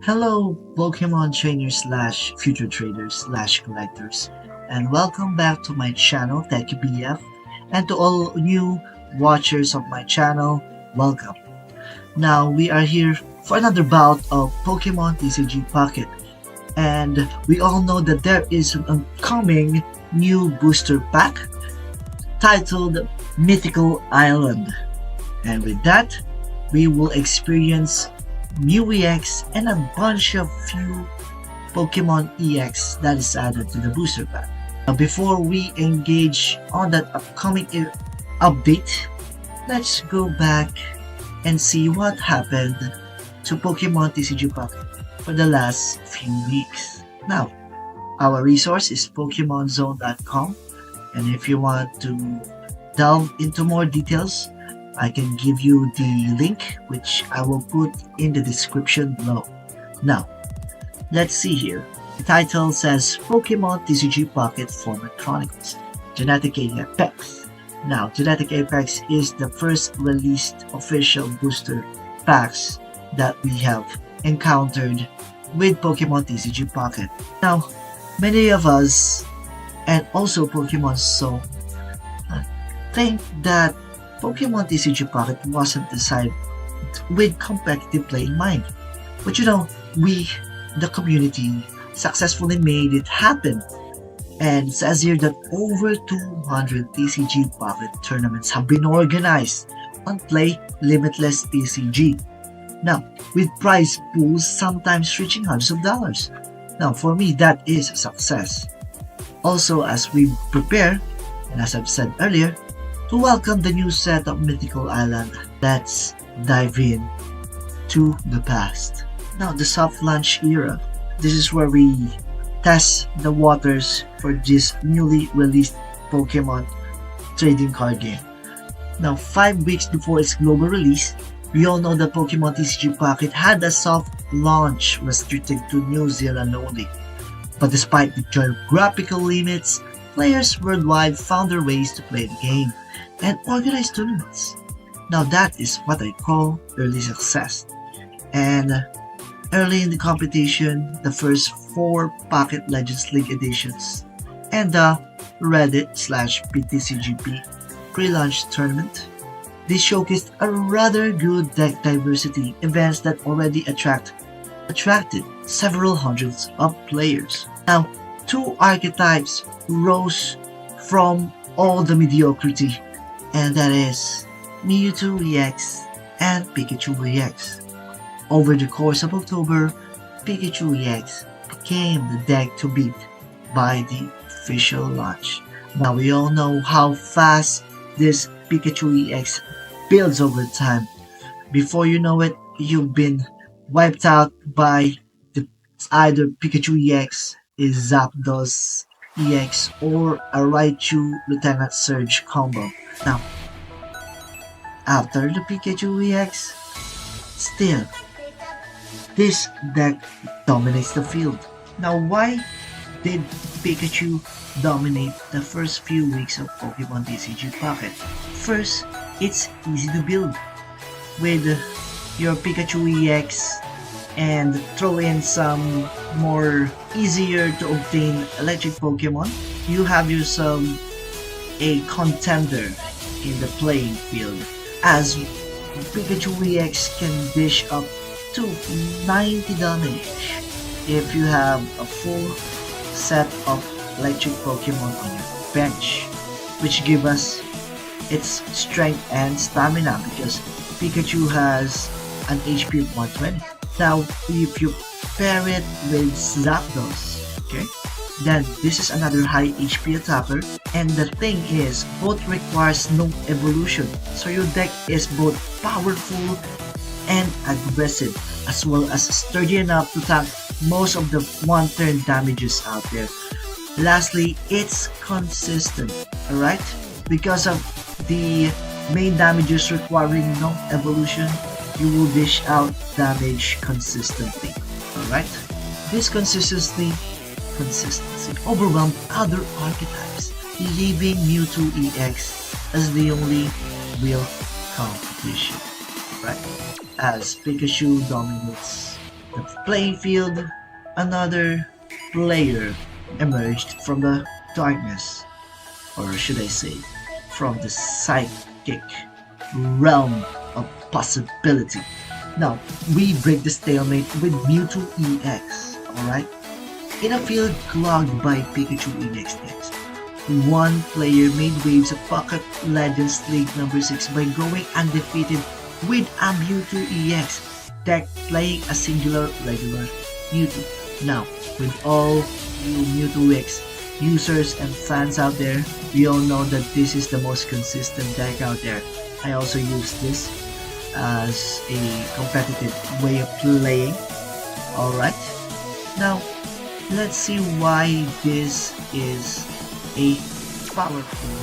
Hello, Pokemon trainers slash future traders slash collectors, and welcome back to my channel, TechBF, and to all new watchers of my channel, welcome. Now we are here for another bout of Pokemon TCG Pocket, and we all know that there is an upcoming new booster pack titled Mythical Island, and with that, we will experience new EX and a bunch of few Pokemon EX that is added to the booster pack. Now, before we engage on that upcoming update, let's go back and see what happened to Pokemon TCG Pocket for the last few weeks. Now, our resource is PokemonZone.com, and if you want to delve into more details, I can give you the link, which I will put in the description below. Now, let's see here. The title says Pokemon TCG Pocket Format Chronicles, Genetic Apex. Now, Genetic Apex is the first released official booster packs that we have encountered with Pokemon TCG Pocket. Now, many of us, and also Pokemon Zone, think that Pokemon TCG Pocket wasn't designed with competitive play in mind. But we, the community, successfully made it happen. And it says here that over 200 TCG Pocket tournaments have been organized on Play Limitless TCG. Now, with prize pools sometimes reaching hundreds of dollars. Now, for me, that is a success. Also, as we prepare, and as I've said earlier, to welcome the new set of Mythical Island, let's dive in to the past. Now, the soft launch era. This is where we test the waters for this newly released Pokemon trading card game. Now, 5 weeks before its global release, we all know that Pokemon TCG Pocket had a soft launch restricted to New Zealand only. But despite the geographical limits, players worldwide found their ways to play the game and organize tournaments. Now that is what I call early success. And early in the competition, the first 4 Pocket Legends League editions and the Reddit slash PTCGP pre-launch tournament, this showcased a rather good deck diversity events that already attracted several hundreds of players. Now, 2 archetypes rose from all the mediocrity, and that is Mewtwo EX and Pikachu EX. Over the course of October, Pikachu EX became the deck to beat by the official launch. Now we all know how fast this Pikachu EX builds over time. Before you know it, you've been wiped out by either Pikachu EX, is Zapdos EX, or a Raichu Lieutenant Surge combo. Now, after the Pikachu EX, still, this deck dominates the field. Now, why did Pikachu dominate the first few weeks of Pokemon TCG Pocket? First, it's easy to build with your Pikachu EX and throw in some more easier to obtain electric Pokemon. You have yourself a contender in the playing field, as Pikachu EX can dish up to 90 damage if you have a full set of electric Pokemon on your bench, which give us its strength and stamina because Pikachu has an HP of 120. Now, if you pair it with Zapdos, okay, then this is another high HP attacker, and the thing is, both requires no evolution, so your deck is both powerful and aggressive, as well as sturdy enough to tank most of the one-turn damages out there. Lastly, it's consistent, alright? Because of the main damages requiring no evolution, you will dish out damage consistently, alright? This consistency overwhelmed other archetypes, leaving Mewtwo EX as the only real competition, right? As Pikachu dominates the playing field, another player emerged from the darkness, or should I say, from the psychic realm of possibility. Now, we break the stalemate with Mewtwo EX, alright? In a field clogged by Pikachu EX decks, one player made waves at Pocket Legends League number 6 by going undefeated with a Mewtwo EX deck playing a singular regular Mewtwo. Now, with all you Mewtwo EX users and fans out there, we all know that this is the most consistent deck out there. I also use this as a competitive way of playing. Alright, now let's see why this is a powerful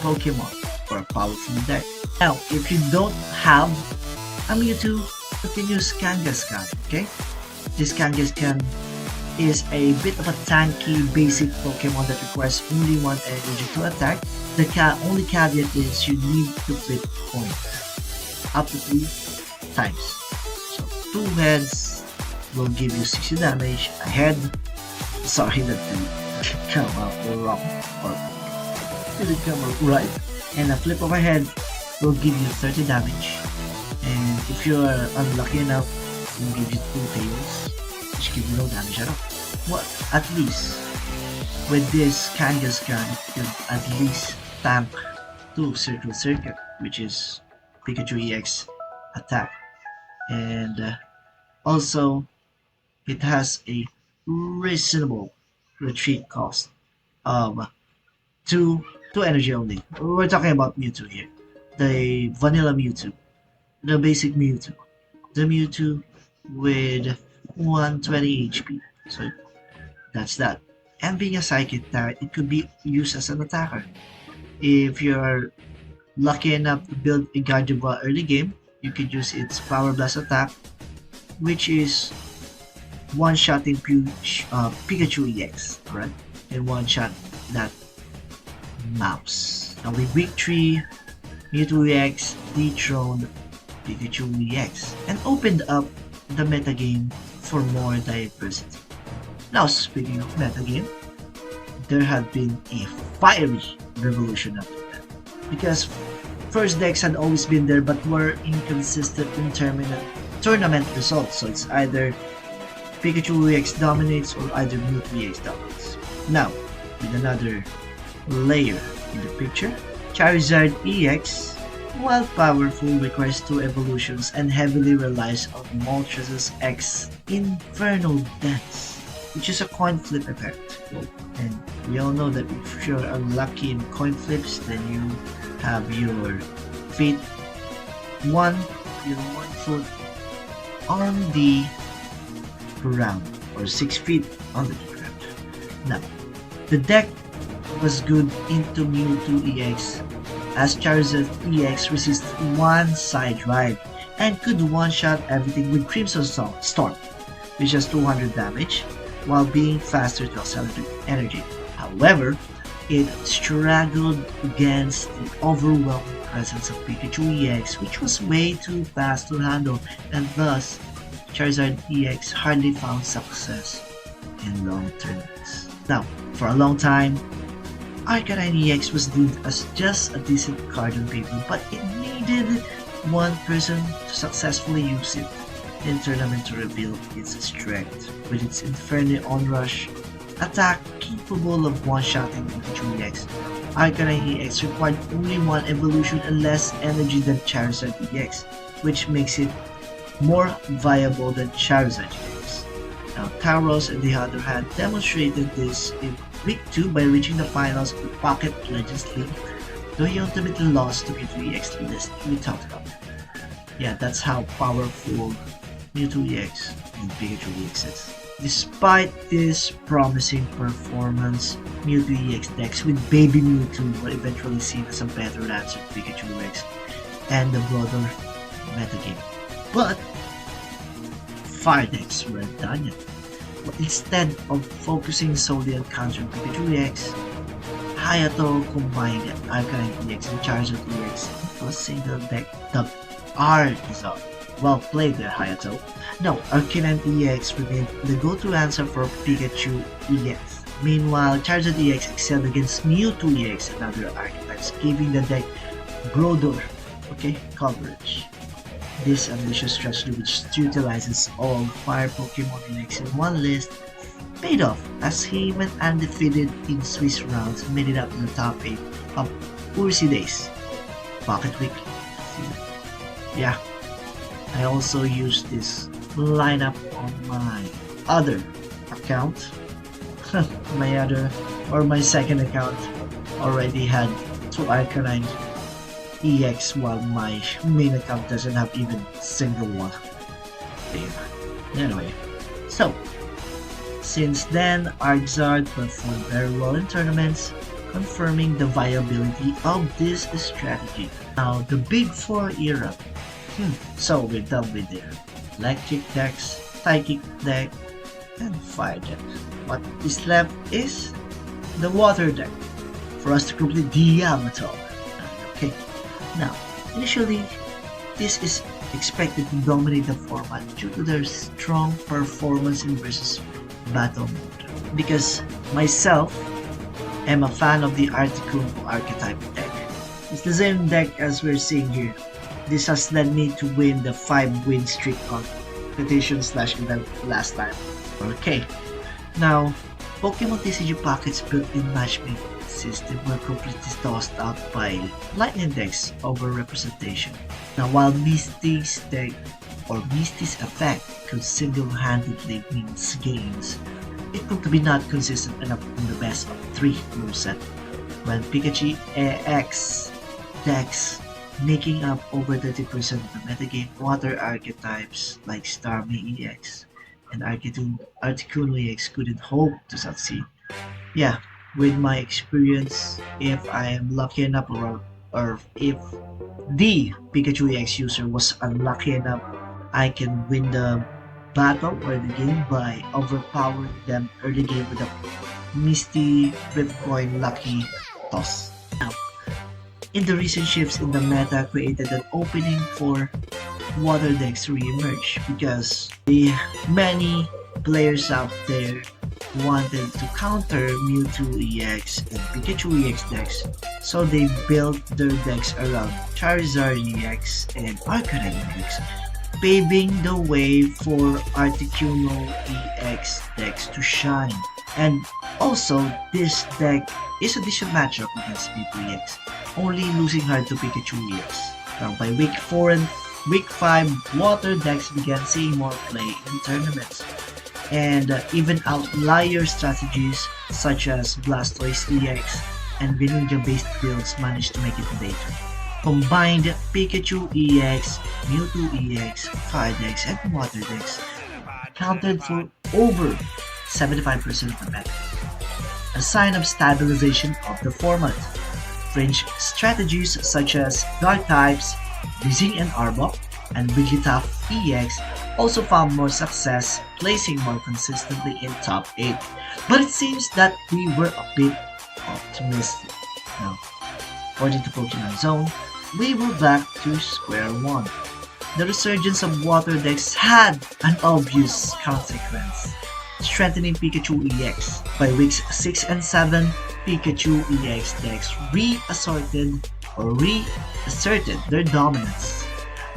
Pokemon or a powerful deck. Now, if you don't have a Mewtwo, you can use Kangaskhan, okay? This Kangaskhan is a bit of a tanky basic Pokemon that requires only one energy to attack. The only caveat is you need to flip coins up to 3 times. So 2 heads will give you 60 damage. A head, sorry that didn't come out wrong or didn't come out right. And a flip of a head will give you 30 damage. And if you are unlucky enough, it will give you 2 tails, which give you no damage at all. Well, at least with this Kangaskhan, you can at least tank 2 Circle Circuit, which is Pikachu EX attack. And also, it has a reasonable retreat cost of 2 energy only. We're talking about Mewtwo here. The vanilla Mewtwo, the basic Mewtwo, the Mewtwo with 120 HP. So that's that. And being a psychic type, it could be used as an attacker. If you're lucky enough to build a Gardevoir early game, you could use its Power Blast attack, which is one-shotting Pikachu EX, alright? And one-shot that mouse. Now with week 3, Mewtwo EX dethroned Pikachu EX and opened up the metagame for more diversity. Now, speaking of metagame, there had been a fiery revolution after that. Because first decks had always been there but were inconsistent in tournament results. So it's either Pikachu EX dominates or either Mewtwo EX dominates. Now, with another layer in the picture, Charizard EX, while powerful, requires 2 evolutions and heavily relies on Moltres' X Inferno Dance, which is a coin flip effect. And we all know that if you're unlucky in coin flips, then you have your feet, your 1 foot on the ground, or 6 feet on the ground. Now, the deck was good into Mewtwo EX, as Charizard EX resists 1 side ride and could one-shot everything with Crimson Storm, which has 200 damage, while being faster to accelerate energy. However, it struggled against the overwhelming presence of Pikachu EX, which was way too fast to handle, and thus Charizard EX hardly found success in long tournaments. Now, for a long time, Arcanine EX was deemed as just a decent card on paper, but it needed one person to successfully use it in tournament to reveal its strength. With its Inferno Onrush attack capable of one-shotting Pikachu EX, Arcanine EX required only 1 evolution and less energy than Charizard EX, which makes it more viable than Charizard EX. Now, Tauros, on the other hand, demonstrated this in Week 2 by reaching the finals of the Pocket Legends League, though he ultimately lost to Mewtwo EX list we talked about. Yeah, that's how powerful Mewtwo EX and Pikachu EX is. Despite this promising performance, Mewtwo EX decks with Baby Mewtwo were eventually seen as a better answer to Pikachu EX and the broader metagame. But fire decks weren't done yet. But instead of focusing solely on countering Pikachu EX, Hayato combined Arcanine EX and Charizard EX into a single deck dubbed R-Dissolve. Well played there, Hayato. No, Arcanine EX remained the go-to answer for Pikachu EX. Meanwhile, Charizard EX excelled against Mewtwo EX and other archetypes, giving the deck broader coverage. This ambitious strategy, which utilizes all fire Pokemon EX in one list, paid off as he went undefeated in Swiss rounds and made it up in the top 8 of Ursi Days. Pocket Week. Yeah, I also used this lineup on my other account. My second account already had 2 Arcanine EX while my main account doesn't have even single one. Anyway, so since then Argzard performed very well in tournaments, confirming the viability of this strategy. Now the Big 4 era. So we're done with the electric decks, psychic deck, and fire deck. What is left is the water deck for us to complete the avatar. Okay, now initially this is expected to dominate the format due to their strong performance in versus battle mode. Because myself am a fan of the Articuno archetype deck. It's the same deck as we're seeing here. This has led me to win the 5-win streak competition/event last time. Okay, now Pokémon TCG Pocket's built-in matchmaking system were completely tossed out by Lightning decks over representation. Now while Misty's deck or Misty's effect could single-handedly win games, it proved to be not consistent enough in the best of 3 moveset. When Pikachu EX decks making up over 30% of the metagame water archetypes like Starmie EX and Articuno EX couldn't hope to succeed. Yeah, with my experience, if I am lucky enough or if the Pikachu EX user was unlucky enough, I can win the battle or the game by overpowering them early game with a Misty Ripcoin Lucky Toss. Now, in the recent shifts in the meta created an opening for water decks to re-emerge because the many players out there wanted to counter Mewtwo EX and Pikachu EX decks, so they built their decks around Charizard EX and Arcanine EX, paving the way for Articuno EX decks to shine. And also, this deck is a decent matchup against Mewtwo EX, only losing hard to Pikachu EX. Now by week 4 and week 5, water decks began seeing more play in tournaments, and even outlier strategies such as Blastoise EX and Greninja based builds managed to make it to day 2. Combined Pikachu EX, Mewtwo EX, fire decks, and water decks accounted for over 75% of the meta, a sign of stabilization of the format. Fringe strategies such as Dark types, Weezing and Arbok, and Wigglytuff EX also found more success, placing more consistently in top 8. But it seems that we were a bit optimistic. Now, according to Pokemon Zone, we were back to square one. The resurgence of water decks had an obvious consequence, strengthening Pikachu EX. By weeks 6 and 7, Pikachu EX decks reasserted their dominance.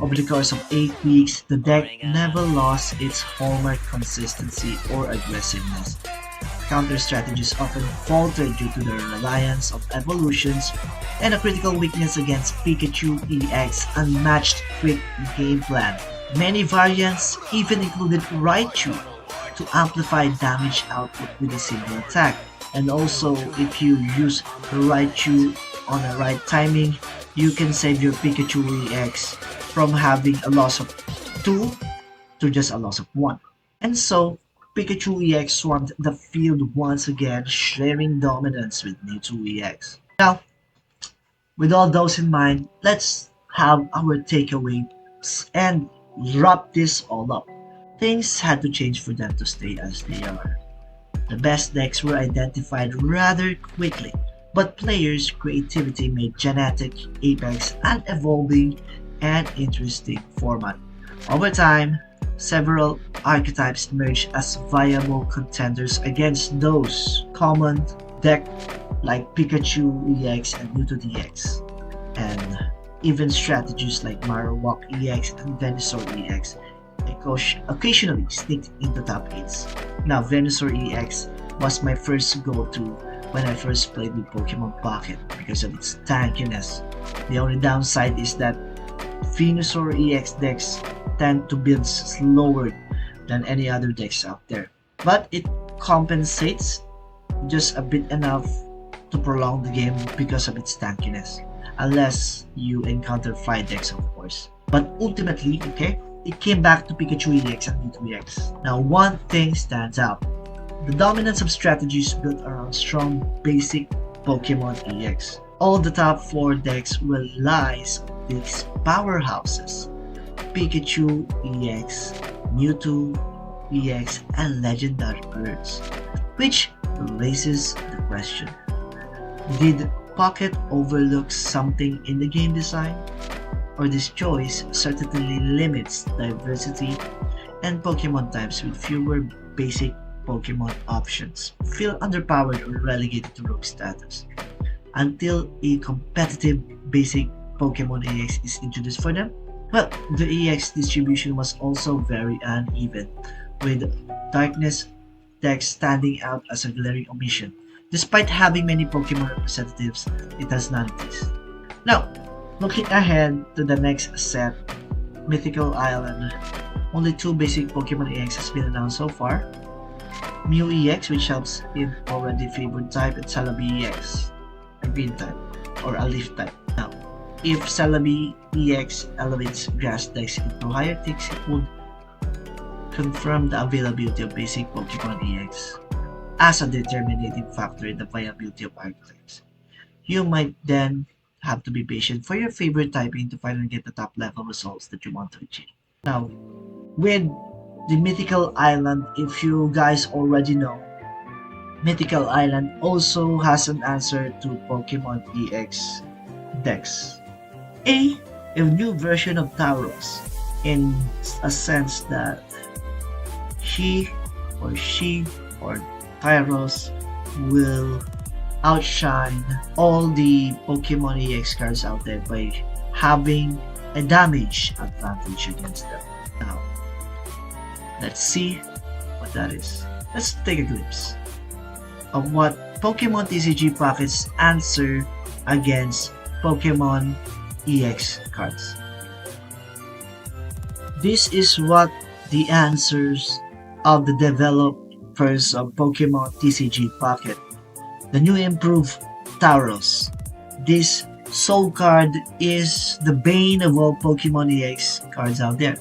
Over the course of 8 weeks, the deck never lost its hallmark consistency or aggressiveness. Counter strategies often faltered due to their reliance on evolutions and a critical weakness against Pikachu EX unmatched quick game plan. Many variants even included Raichu to amplify damage output with a single attack. And also, if you use Raichu on the right timing, you can save your Pikachu EX from having a loss of 2 to just a loss of 1. And so, Pikachu EX swamped the field once again, sharing dominance with Mewtwo EX. Now, with all those in mind, let's have our takeaways and wrap this all up. Things had to change for them to stay as they are. The best decks were identified rather quickly, but players' creativity made Genetic, Apex, and Evolving an interesting format. Over time, several archetypes emerged as viable contenders against those common deck like Pikachu EX and Mewtwo DX, and even strategies like Marowak EX and Venusaur EX occasionally sneaked into top 8s. Now, Venusaur EX was my first go-to when I first played with Pokemon Pocket because of its tankiness. The only downside is that Venusaur EX decks tend to build slower than any other decks out there, but it compensates just a bit enough to prolong the game because of its tankiness, unless you encounter 5 decks, of course. But ultimately, okay, it came back to Pikachu EX and Mewtwo EX. Now, one thing stands out: the dominance of strategies built around strong basic Pokemon EX. All the top 4 decks relies on these powerhouses: Pikachu EX, Mewtwo EX, and Legendary Birds. Which raises the question: did Pocket overlook something in the game design? Or this choice certainly limits diversity, and Pokemon types with fewer basic Pokemon options feel underpowered or relegated to rogue status until a competitive basic Pokemon EX is introduced for them? Well, the EX distribution was also very uneven, with Darkness decks standing out as a glaring omission. Despite having many Pokemon representatives, it has none of these. Now, looking ahead to the next set, Mythical Island, only 2 basic Pokemon EX has been announced so far. Mew EX, which helps in already favored type, and Celebi EX, a green type, or a leaf type. Now, if Celebi EX elevates grass decks into higher ticks, it would confirm the availability of basic Pokemon EX as a determinating factor in the viability of archetypes. You might then have to be patient for your favorite typing to finally get the top level results that you want to achieve. Now, with the Mythical Island, if you guys already know, Mythical Island also has an answer to Pokemon EX decks. A new version of Tauros, in a sense that she or Tyros will outshine all the Pokemon EX cards out there by having a damage advantage against them. Now, let's see what that is. Let's take a glimpse of what Pokémon TCG Pocket's answer against Pokemon EX cards. This is what the answers of the developers of Pokémon TCG Pocket. The new improved Tauros. This soul card is the bane of all Pokemon EX cards out there.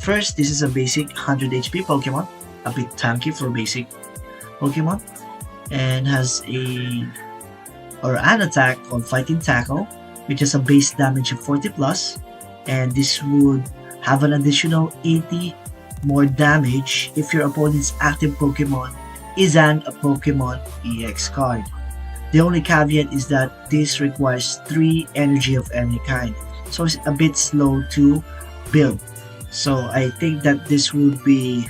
First, this is a basic 100 HP Pokemon, a bit tanky for basic Pokemon, and has an attack called Fighting Tackle, which has a base damage of 40 plus, and this would have an additional 80 more damage if your opponent's active Pokemon isn't a Pokemon EX card. The only caveat is that this requires 3 energy of any kind, so it's a bit slow to build. So I think that this would be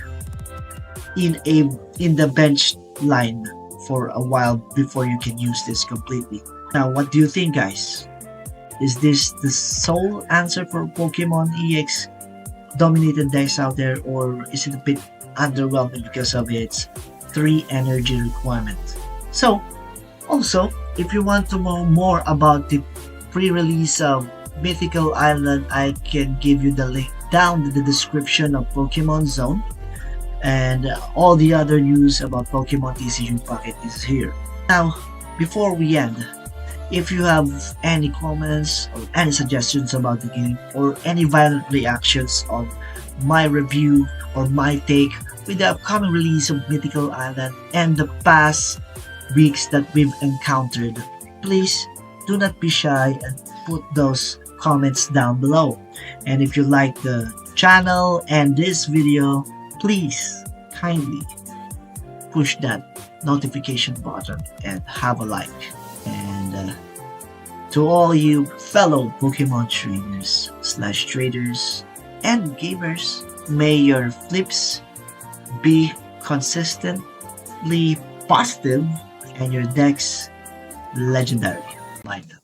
in the bench line for a while before you can use this completely. Now, what do you think, guys? Is this the sole answer for Pokemon EX dominated decks out there, or is it a bit underwhelming because of its 3 energy requirement? So, also, if you want to know more about the pre-release of Mythical Island, I can give you the link down in the description of Pokemon Zone, and all the other news about Pokemon TCG Pocket is here. Now, before we end, if you have any comments or any suggestions about the game, or any violent reactions on my review or my take with the upcoming release of Mythical Island and the past weeks that we've encountered, please do not be shy and put those comments down below. And if you like the channel and this video, please kindly push that notification button and have a like. And to all you fellow Pokemon trainers / traders And gamers, may your flips be consistently positive and your decks legendary. Like that.